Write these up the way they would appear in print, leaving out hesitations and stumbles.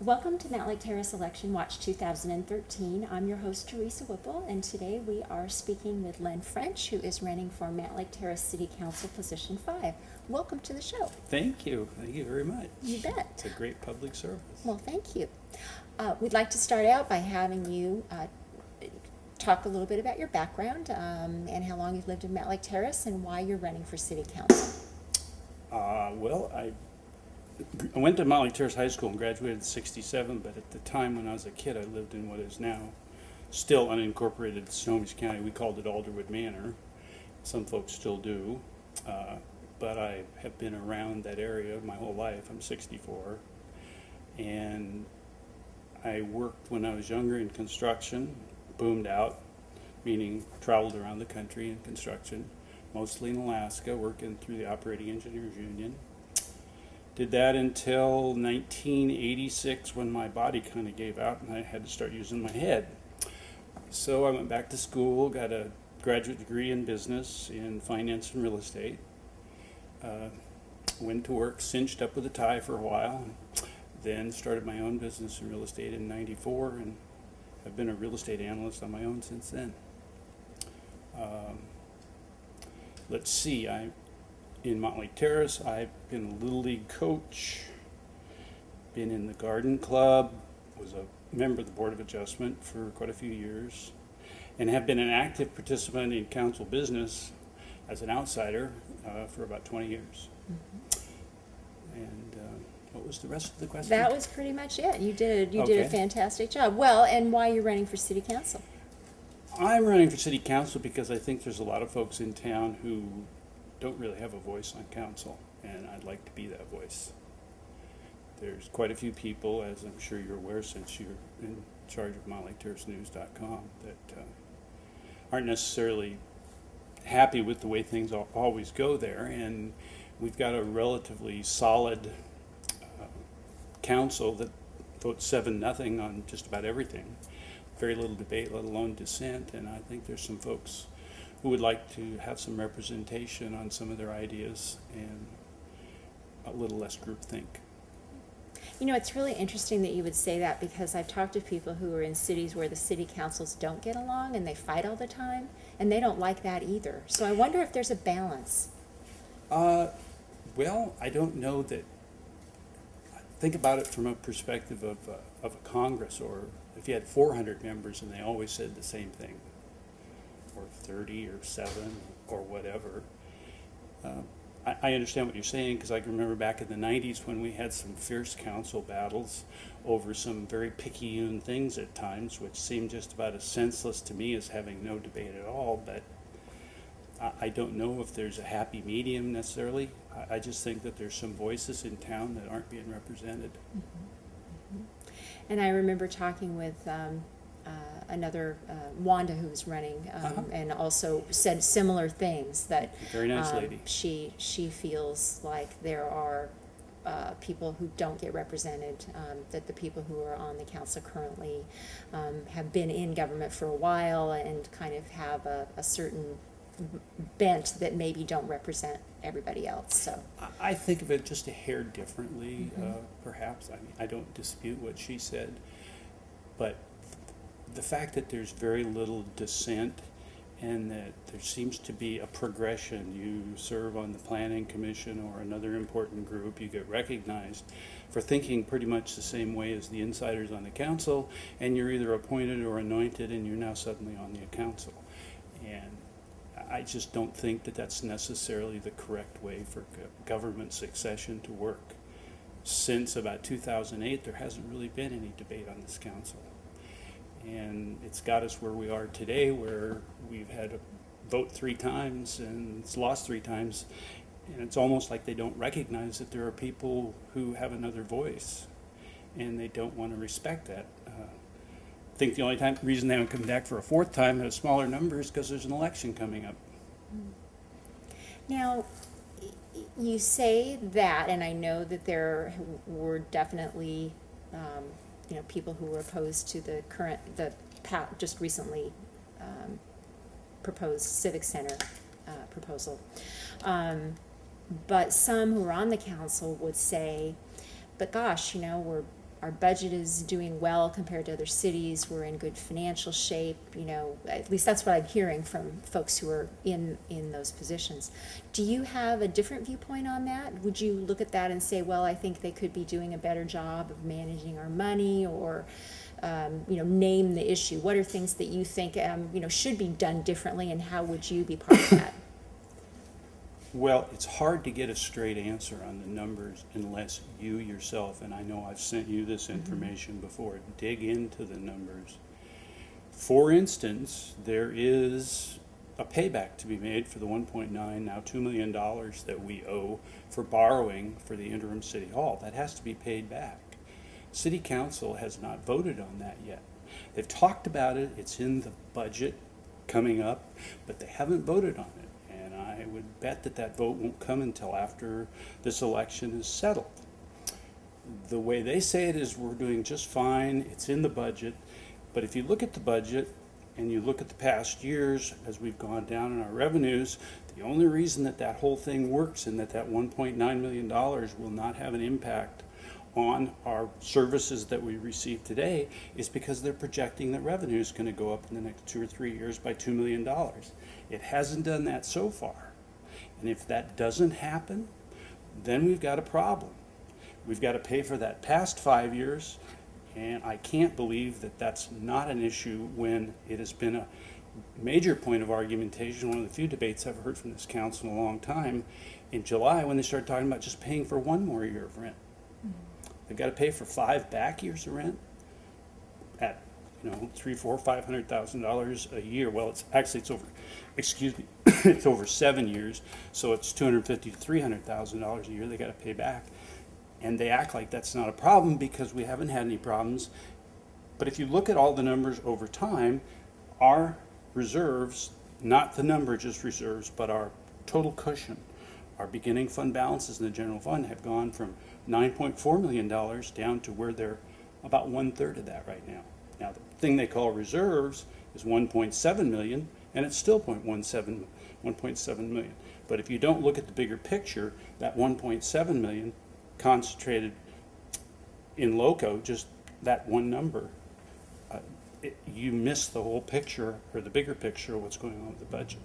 Welcome to Mount Lake Terrace Election Watch 2013. I'm your host, Teresa Wippel, and today we are speaking with Len French, who is running for Mount Lake Terrace City Council Position 5. Welcome to the show. Thank you. Thank you very much. You bet. It's a great public service. Well, thank you. We'd like to start out by having you talk a little bit about your background and how long you've lived in Mount Lake Terrace and why you're running for City Council. I went to Mount Lake Terrace High School and graduated in '67, but at the time when I was a kid, I lived in what is now still unincorporated Snohomish County. We called it Alderwood Manor. Some folks still do, but I have been around that area my whole life. I'm 64, and I worked when I was younger in construction, boomed out, meaning traveled around the country in construction, mostly in Alaska, working through the Operating Engineers Union. Did that until 1986 when my body kind of gave out and I had to start using my head. So I went back to school, got a graduate degree in business in finance and real estate. Went to work, cinched up with a tie for a while, then started my own business in real estate in '94, and I've been a real estate analyst on my own since then. Let's see, in Mount Lake Terrace, I've been a Little League coach, been in the garden club, was a member of the Board of Adjustment for quite a few years, and have been an active participant in council business as an outsider for about 20 years. Mm-hmm. And what was the rest of the question? That was pretty much it. You did a Okay. fantastic job. Well, and why you're running for City Council? I'm running for City Council because I think there's a lot of folks in town who don't really have a voice on council, and I'd like to be that voice. There's quite a few people, as I'm sure you're aware since you're in charge of MountLakeTerraceNews.com, that aren't necessarily happy with the way things always go there, and we've got a relatively solid council that votes 7-0 on just about everything. Very little debate, let alone dissent, and I think there's some folks who would like to have some representation on some of their ideas and a little less groupthink. You know, it's really interesting that you would say that because I've talked to people who are in cities where the city councils don't get along and they fight all the time, and they don't like that either. So I wonder if there's a balance. Well, I don't know that. Think about it from a perspective of a Congress, or if you had 400 members and they always said the same thing, or 30 or 7 or whatever. I understand what you're saying because I can remember back in the 90s when we had some fierce council battles over some very picayune things at times, which seemed just about as senseless to me as having no debate at all. But I don't know if there's a happy medium necessarily. I just think that there's some voices in town that aren't being represented. Mm-hmm. Mm-hmm. And I remember talking with another Wanda who was running and also said similar things, that Very nice lady. She feels like there are people who don't get represented, that the people who are on the council currently have been in government for a while and kind of have a certain bent that maybe don't represent everybody else. So I think of it just a hair differently, Mm-hmm. perhaps. I mean, I don't dispute what she said, but the fact that there's very little dissent and that there seems to be a progression. You serve on the planning commission or another important group, you get recognized for thinking pretty much the same way as the insiders on the council, and you're either appointed or anointed and you're now suddenly on the council. And I just don't think that that's necessarily the correct way for government succession to work. Since about 2008, there hasn't really been any debate on this council. And it's got us where we are today, where we've had a vote 3 times and it's lost 3 times. And it's almost like they don't recognize that there are people who have another voice and they don't want to respect that. I think the only reason they haven't come back for a 4th time at a smaller number is because there's an election coming up. now, you say that, and I know that there were definitely people who were opposed to the just recently proposed Civic Center proposal. But some who are on the council would say, but gosh, we're our budget is doing well compared to other cities. We're in good financial shape. You know, at least that's what I'm hearing from folks who are in those positions. Do you have a different viewpoint on that? Would you look at that and say, well, I think they could be doing a better job of managing our money, or you know, name the issue? What are things that you think you know, should be done differently, and how would you be part of that? Well, it's hard to get a straight answer on the numbers unless you yourself, and I know I've sent you this information before, dig into the numbers. For instance, there is a payback to be made for the $1.9, now $2 million that we owe for borrowing for the interim city hall. That has to be paid back. City council has not voted on that yet. They've talked about it, it's in the budget coming up, but they haven't voted on it. I would bet that that vote won't come until after this election is settled. The way they say it is we're doing just fine, it's in the budget, but if you look at the budget and you look at the past years as we've gone down in our revenues, the only reason that that whole thing works and that that $1.9 million will not have an impact on our services that we receive today is because they're projecting that revenue is going to go up in the next 2 or 3 years by $2 million. It hasn't done that so far. And if that doesn't happen, then we've got a problem. We've got to pay for that past 5 years, and I can't believe that that's not an issue when it has been a major point of argumentation, one of the few debates I've heard from this council in a long time, in July when they started talking about just paying for 1 more year of rent. They've got to pay for 5 back years of rent at, you know, $300,000, $400,000, $500,000 a year. Well, it's over, excuse me, it's over 7 years, so it's $250,000 to $300,000 a year they got to pay back. And they act like that's not a problem because we haven't had any problems. But if you look at all the numbers over time, our reserves, not the number just reserves, but our total cushion, our beginning fund balances in the general fund have gone from $9.4 million down to where they're about 1/3 of that right now. Now, the thing they call reserves is $1.7 million, and it's still $1.7 million. But if you don't look at the bigger picture, that $1.7 million concentrated in loco, just that one number, you miss the whole picture, or the bigger picture of what's going on with the budget.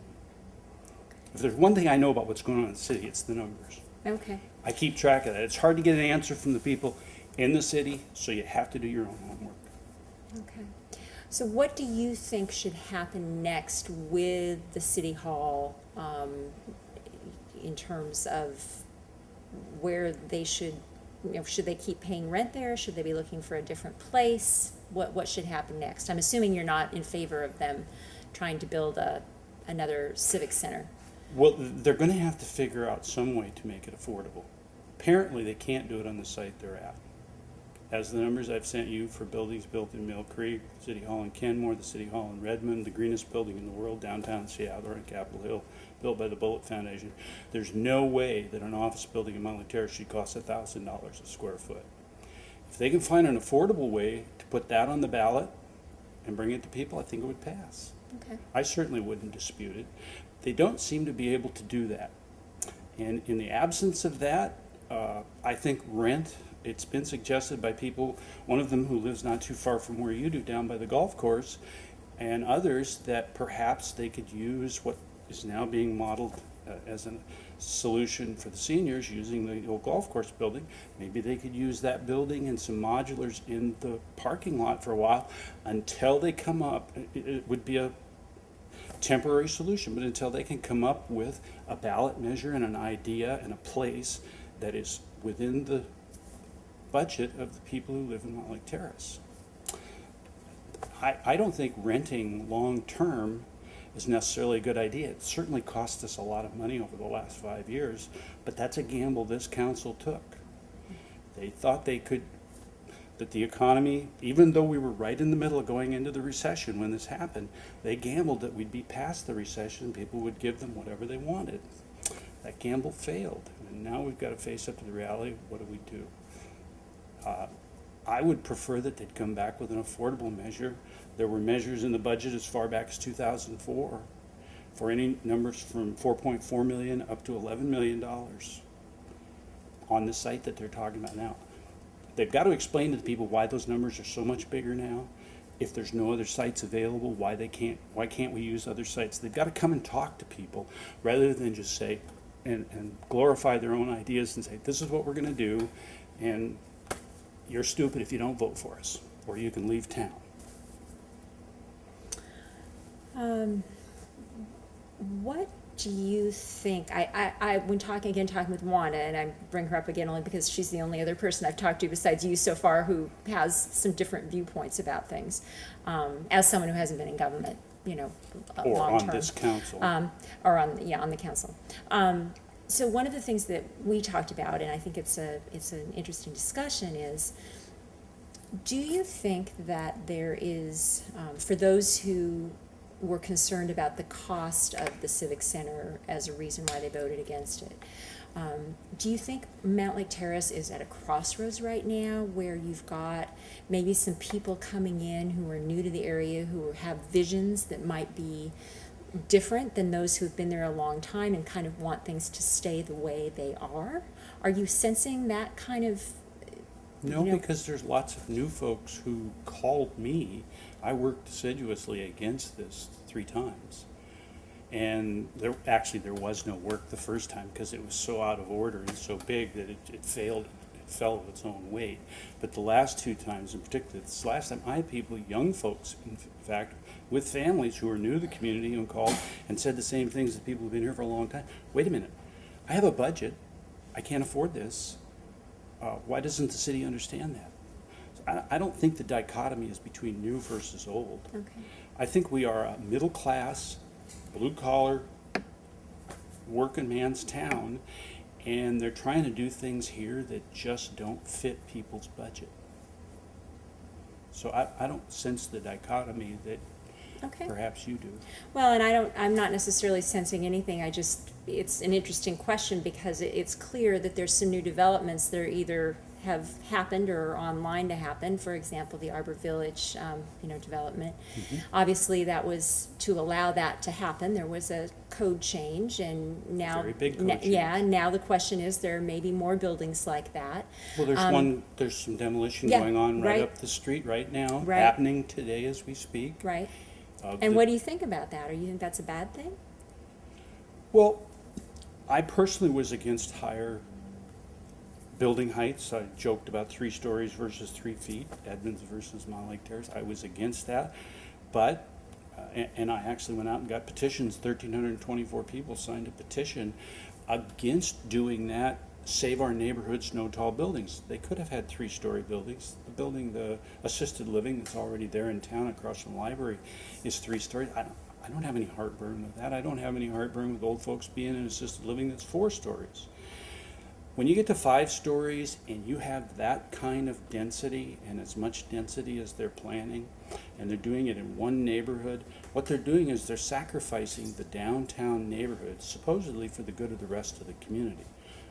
If there's one thing I know about what's going on in the city, it's the numbers. Okay. I keep track of that. It's hard to get an answer from the people in the city, so you have to do your own homework. Okay. So what do you think should happen next with the city hall in terms of where they should, you know, should they keep paying rent there? Should they be looking for a different place? What should happen next? I'm assuming you're not in favor of them trying to build another civic center. Well, they're going to have to figure out some way to make it affordable. Apparently, they can't do it on the site they're at. As the numbers I've sent you for buildings built in Mill Creek, City Hall in Kenmore, the City Hall in Redmond, the greenest building in the world, downtown Seattle, or in Capitol Hill, built by the Bullitt Foundation, there's no way that an office building in Montgomery Terrace should cost $1,000 a square foot. If they can find an affordable way to put that on the ballot and bring it to people, I think it would pass. Okay. I certainly wouldn't dispute it. They don't seem to be able to do that. And in the absence of that, I think rent, it's been suggested by people, one of them who lives not too far from where you do, down by the golf course, and others, that perhaps they could use what is now being modeled as a solution for the seniors using the old golf course building. Maybe they could use that building and some modulars in the parking lot for a while until they come up. It would be a temporary solution, but until they can come up with a ballot measure and an idea and a place that is within the budget of the people who live in Montgomery Terrace. I don't think renting long-term is necessarily a good idea. It certainly cost us a lot of money over the last 5 years, but that's a gamble this council took. They thought they could, that the economy, even though we were right in the middle of going into the recession when this happened, they gambled that we'd be past the recession, people would give them whatever they wanted. That gamble failed, and now we've got to face up to the reality of what do we do. I would prefer that they'd come back with an affordable measure. There were measures in the budget as far back as 2004 for any numbers from $4.4 million up to $11 million on the site that they're talking about now. they've got to explain to the people why those numbers are so much bigger now. If there's no other sites available, why can't we use other sites? They've got to come and talk to people rather than just say and glorify their own ideas and say, this is what we're going to do, and you're stupid if you don't vote for us, or you can leave town. What do you think, when talking with Wanda, and I bring her up again only because she's the only other person I've talked to besides you so far who has some different viewpoints about things, as someone who hasn't been in government, Or long on term. this council. Or on the council. So one of the things that we talked about, and I think it's an interesting discussion, is do you think that there is, for those who were concerned about the cost of the Civic Center as a reason why they voted against it, do you think Mount Lake Terrace is at a crossroads right now where you've got maybe some people coming in who are new to the area, who have visions that might be different than those who've been there a long time and kind of want things to stay the way they are? Are you sensing that kind of? No, because there's lots of new folks who called me. I worked assiduously against this 3 times. And there was no work the first time because it was so out of order and so big that it failed. It fell of its own weight. But the last 2 times in particular, this last time, I had people, young folks, in fact, with families who were new to the community who called and said the same things that people who've been here for a long time. Wait a minute, I have a budget. I can't afford this. Why doesn't the city understand that? So I don't think the dichotomy is between new versus old. Okay. I think we are a middle class, blue collar, working man's town, and they're trying to do things here that just don't fit people's budget. So I don't sense the dichotomy that Okay. perhaps you do. Well, and I'm not necessarily sensing anything. It's an interesting question because it's clear that there's some new developments that are either have happened or are online to happen. For example, the Arbor Village, development. Mm-hmm. Obviously, that was to allow that to happen. There was a code change, and now, Very big code change. yeah. Now the question is, there may be more buildings like that. Well, there's some demolition yeah, going on right right. up the street right now, Right. happening today as we speak. Right. And what do you think about that? Or you think that's a bad thing? Well, I personally was against higher building heights. I joked about 3 stories versus 3 feet, Edmonds versus Mount Lake Terrace. I was against that, but and I actually went out and got petitions. 1,324 people signed a petition against doing that. Save our neighborhoods, no tall buildings. They could have had 3-story buildings. The assisted living that's already there in town across from the library is 3 stories. I don't have any heartburn with that. I don't have any heartburn with old folks being in assisted living that's 4 stories. When you get to 5 stories and you have that kind of density and as much density as they're planning, and they're doing it in one neighborhood, what they're doing is they're sacrificing the downtown neighborhood supposedly for the good of the rest of the community.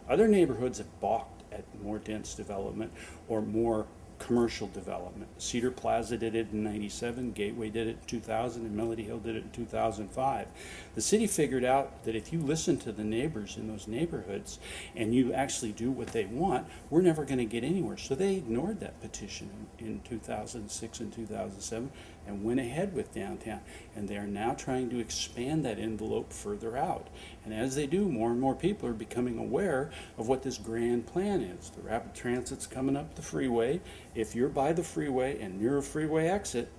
Other neighborhoods have balked at more dense development or more commercial development. Cedar Plaza did it in '97, Gateway did it in 2000, and Melody Hill did it in 2005. The city figured out that if you listen to the neighbors in those neighborhoods and you actually do what they want, we're never going to get anywhere. So they ignored that petition in 2006 and 2007 and went ahead with downtown. And they are now trying to expand that envelope further out. And as they do, more and more people are becoming aware of what this grand plan is. The rapid transit's coming up the freeway. If you're by the freeway and near a freeway exit,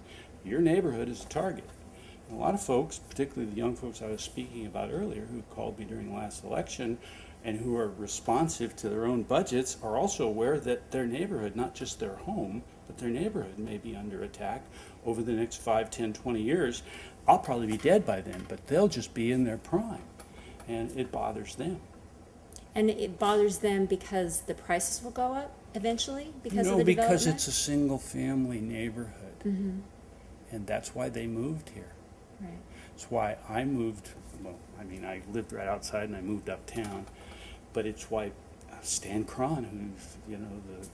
your neighborhood is a target. And a lot of folks, particularly the young folks I was speaking about earlier, who called me during the last election and who are responsive to their own budgets, are also aware that their neighborhood, not just their home, but their neighborhood may be under attack over the next 5, 10, 20 years. I'll probably be dead by then, but they'll just be in their prime. And it bothers them. And it bothers them because the prices will go up eventually because of the development? No, because it's a single-family neighborhood. Mm-hmm. And that's why they moved here. Right. It's why I moved, I lived right outside and I moved uptown. But it's why Stan Cron, who's, the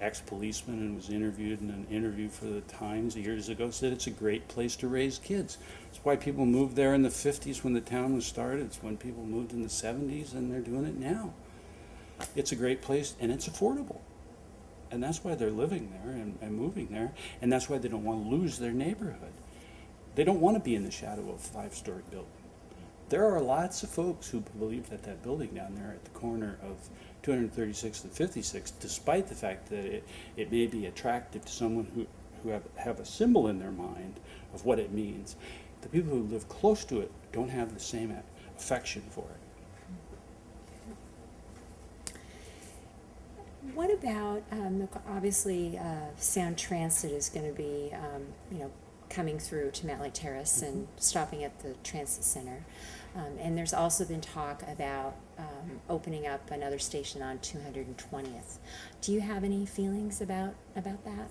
ex-policeman and was interviewed in an interview for the Times years ago, said it's a great place to raise kids. It's why people moved there in the 50s when the town was started. It's when people moved in the 70s, and they're doing it now. It's a great place, and it's affordable. And that's why they're living there and moving there, and that's why they don't want to lose their neighborhood. They don't want to be in the shadow of a 5-story building. There are lots of folks who believe that that building down there at the corner of 236th and 56, despite the fact that it may be attractive to someone who have a symbol in their mind of what it means, the people who live close to it don't have the same affection for it. What about, obviously, Sound Transit is going to be, coming through to Mountlake Terrace and stopping at the Transit Center. And there's also been talk about opening up another station on 220th. Do you have any feelings about that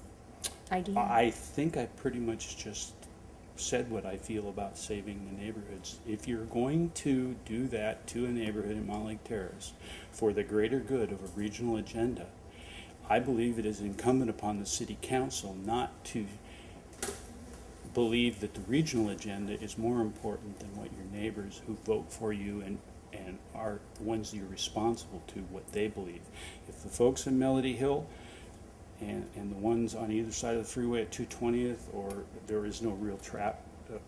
idea? I think I pretty much just said what I feel about saving the neighborhoods. If you're going to do that to a neighborhood in Mountlake Terrace for the greater good of a regional agenda, I believe it is incumbent upon the city council not to believe that the regional agenda is more important than what your neighbors who vote for you and are the ones you're responsible to, what they believe. If the folks in Melody Hill and the ones on either side of the freeway at 220th, or there is no real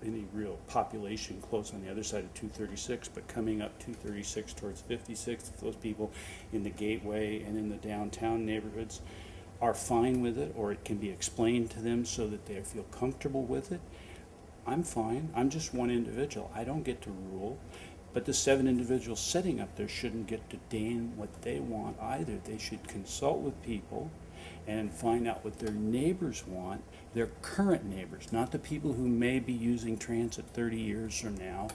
any real population close on the other side of 236, but coming up 236 towards 56, if those people in the Gateway and in the downtown neighborhoods are fine with it, or it can be explained to them so that they feel comfortable with it, I'm fine. I'm just one individual. I don't get to rule. But the 7 individuals sitting up there shouldn't get to deign what they want either. They should consult with people and find out what their neighbors want, their current neighbors, not the people who may be using transit 30 years from now,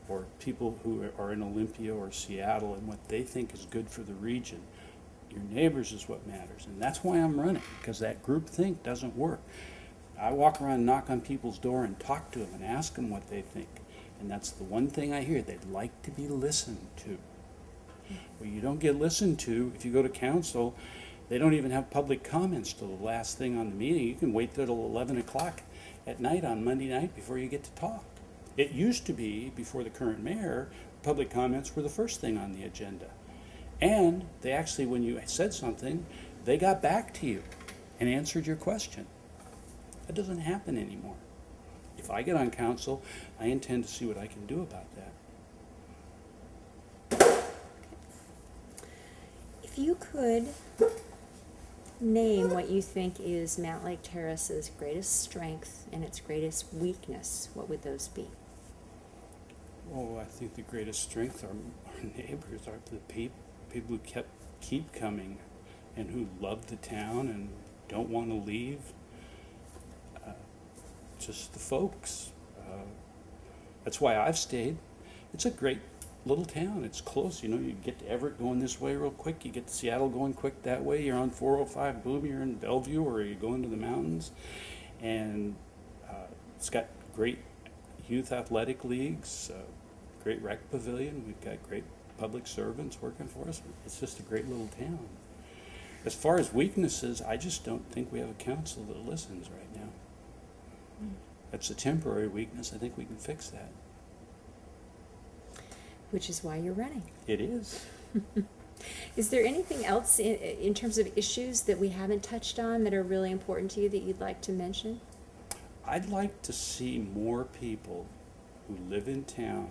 or people who are in Olympia or Seattle and what they think is good for the region. Your neighbors is what matters, and that's why I'm running, because that group think doesn't work. I walk around and knock on people's door and talk to them and ask them what they think, and that's the one thing I hear. They'd like to be listened to. Well, you don't get listened to if you go to council. They don't even have public comments till the last thing on the meeting. You can wait till 11 o'clock at night on Monday night before you get to talk. It used to be, before the current mayor, public comments were the first thing on the agenda. And they actually, when you said something, they got back to you and answered your question. That doesn't happen anymore. If I get on council, I intend to see what I can do about that. If you could name what you think is Mountlake Terrace's greatest strength and its greatest weakness, what would those be? Oh, I think the greatest strength are our neighbors, are the people who keep coming and who love the town and don't want to leave. Just the folks. That's why I've stayed. It's a great little town. It's close. You know, you get to Everett going this way real quick. You get to Seattle going quick that way. You're on 405, boom, you're in Bellevue, or you go into the mountains. And it's got great youth athletic leagues, great rec pavilion. We've got great public servants working for us. It's just a great little town. As far as weaknesses, I just don't think we have a council that listens right now. That's a temporary weakness. I think we can fix that. Which is why you're running. It is. Is there anything else in terms of issues that we haven't touched on that are really important to you that you'd like to mention? I'd like to see more people who live in town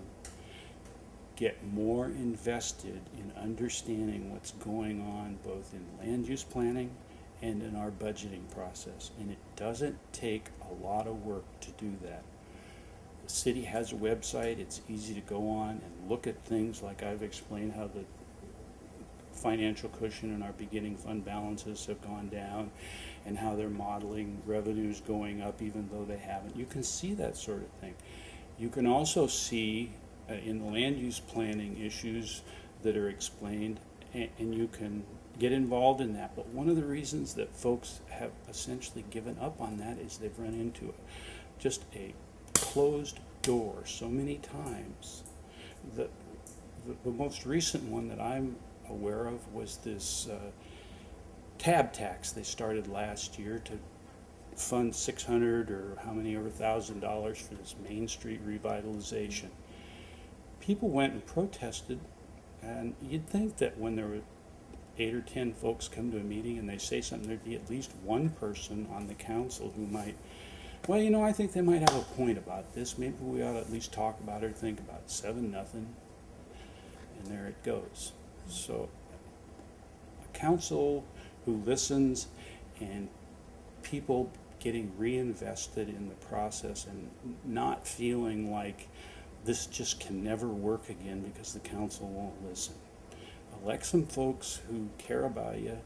get more invested in understanding what's going on both in land use planning and in our budgeting process. And it doesn't take a lot of work to do that. The city has a website. It's easy to go on and look at things like I've explained, how the financial cushion in our beginning fund balances have gone down and how they're modeling revenues going up even though they haven't. You can see that sort of thing. You can also see in the land use planning issues that are explained, and you can get involved in that. But one of the reasons that folks have essentially given up on that is they've run into just a closed door so many times. The most recent one that I'm aware of was this tab tax they started last year to fund $600 or how many over $1,000 for this Main Street revitalization. People went and protested, and you'd think that when there were 8 or 10 folks come to a meeting and they say something, there'd be at least one person on the council who might, well, you know, I think they might have a point about this. Maybe we ought to at least talk about it or think about it. 7-0, and there it goes. So a council who listens and people getting reinvested in the process and not feeling like this just can never work again because the council won't listen. Elect some folks who care about you,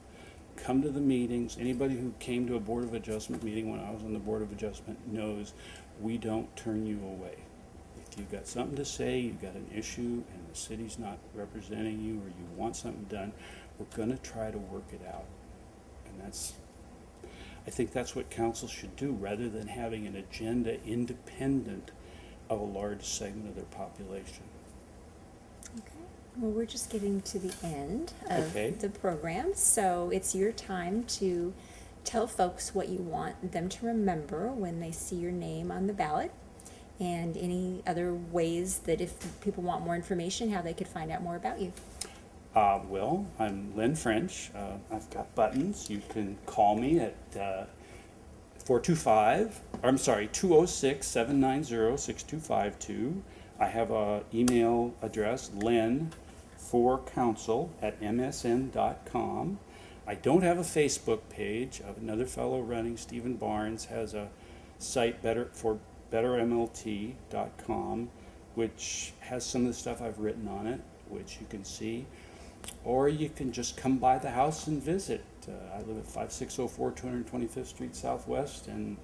come to the meetings. Anybody who came to a Board of Adjustment meeting when I was on the Board of Adjustment knows we don't turn you away. If you've got something to say, you've got an issue and the city's not representing you or you want something done, we're going to try to work it out. And I think that's what council should do rather than having an agenda independent of a large segment of their population. Okay. Well, we're just getting to the end of Okay. the program, so it's your time to tell folks what you want them to remember when they see your name on the ballot, and any other ways that if people want more information, how they could find out more about you. Well, I'm Len French. I've got buttons. You can call me at 206-790-6252. I have an email address, len4council@msn.com. I don't have a Facebook page. Another fellow running, Stephen Barnes, has a site bettermlt.com, which has some of the stuff I've written on it, which you can see. Or you can just come by the house and visit. I live at 5604 225th Street Southwest, and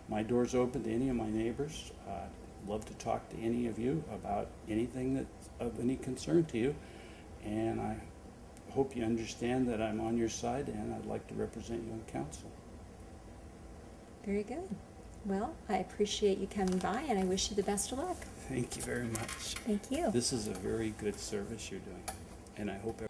my door's open to any of my neighbors. I'd love to talk to any of you about anything that's of any concern to you. And I hope you understand that I'm on your side and I'd like to represent you on council. Very good. Well, I appreciate you coming by, and I wish you the best of luck. Thank you very much. Thank you. This is a very good service you're doing, and I hope